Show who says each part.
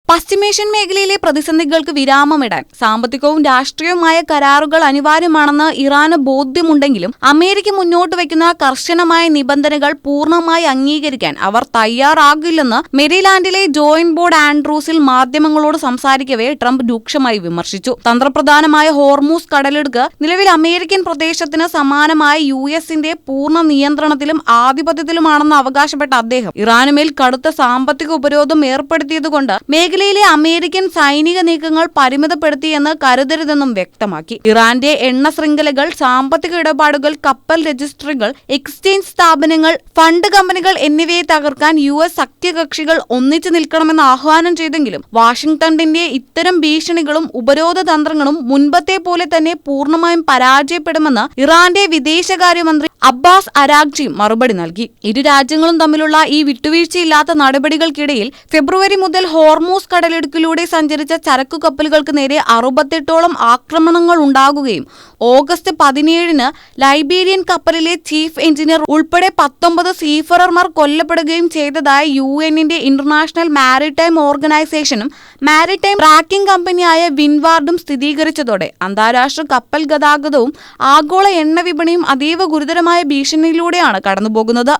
Speaker 1: പശ്ചിമേഷ്യൻ മേഖലയിലെ പ്രതിസന്ധികൾക്ക് വിരാമമിടാൻ സാമ്പത്തികവും രാഷ്ട്രീയവുമായ കരാറുകൾ അനിവാര്യമാണെന്ന് ഇറാന് ബോധ്യമുണ്ടെങ്കിലും അമേരിക്ക മുന്നോട്ട് വയ്ക്കുന്ന കർശനമായ നിബന്ധനകൾ പൂർണ്ണമായി അംഗീകരിക്കാൻ അവർ തയ്യാറാകില്ലെന്ന് മെരിലാൻഡിലെ ജോയിന്റ് ബോർഡ് ആൻഡ്രൂസിൽ മാധ്യമങ്ങളോട് സംസാരിക്കവേ ട്രംപ് രൂക്ഷമായി വിമർശിച്ചു. തന്ത്രപ്രധാനമായ ഹോർമൂസ് കടലിടുക്ക് നിലവിൽ അമേരിക്കൻ പ്രദേശത്തിന് സമാനമായ യുഎസിന്റെ പൂർണ്ണ നിയന്ത്രണത്തിലും ആധിപത്യത്തിലുമാണെന്ന് അവകാശപ്പെട്ട അദ്ദേഹം ഇറാനുമേൽ കടുത്ത സാമ്പത്തിക ഉപരോധം ഏർപ്പെടുത്തിയതുകൊണ്ട് മേഖലയിലെ അമേരിക്കൻ സൈനിക നീക്കങ്ങൾ പരിമിതപ്പെടുത്തിയെന്ന് കരുതരുതെന്നും വ്യക്തമാക്കി. ഇറാന്റെ എണ്ണ ശൃംഖലകൾ, സാമ്പത്തിക ഇടപാടുകൾ, കപ്പൽ രജിസ്ട്രികൾ, എക്സ്ചേഞ്ച് സ്ഥാപനങ്ങൾ, ഫണ്ട് കമ്പനികൾ എന്നിവയെ തകർക്കാൻ യുഎസ് സഖ്യകക്ഷികൾ ഒന്നിച്ചു നിൽക്കണമെന്ന് ആഹ്വാനം ചെയ്തെങ്കിലും വാഷിംഗ്ടണിന്റെ ഇത്തരം ഭീഷണികളും ഉപരോധ തന്ത്രങ്ങളും മുൻപത്തെ പോലെ തന്നെ പൂർണ്ണമായും പരാജയപ്പെടുമെന്ന് ഇറാന്റെ വിദേശകാര്യമന്ത്രി അബ്ബാസ് അരാഗ്ചി മറുപടി നൽകി. ഇരു രാജ്യങ്ങളും തമ്മിലുള്ള ഈ വിട്ടുവീഴ്ചയില്ലാത്ത നടപടികൾക്കിടയിൽ ഫെബ്രുവരി മുതൽ ഹോർമൂസ് കടലിടുക്കിലൂടെ സഞ്ചരിച്ച ചരക്കു കപ്പലുകൾക്ക് നേരെ 68ഓളം ആക്രമണങ്ങൾ ഉണ്ടാകുകയും ഓഗസ്റ്റ് 17-ന് ലൈബീരിയൻ കപ്പലിലെ ചീഫ് എഞ്ചിനീയർ ഉൾപ്പെടെ 19 സീഫറർമാർ കൊല്ലപ്പെടുകയും ചെയ്തതായി യുഎന്നിന്റെ ഇന്റർനാഷണൽ മാരിടൈം ഓർഗനൈസേഷനും മാരിടൈം ട്രാക്കിംഗ് കമ്പനിയായ വിൻവാർഡും സ്ഥിരീകരിച്ചതോടെ അന്താരാഷ്ട്ര കപ്പൽ ഗതാഗതവും ആഗോള എണ്ണ വിപണിയും അതീവ ഗുരുതരമായ ഭീഷണിയിലൂടെയാണ് കടന്നുപോകുന്നത്.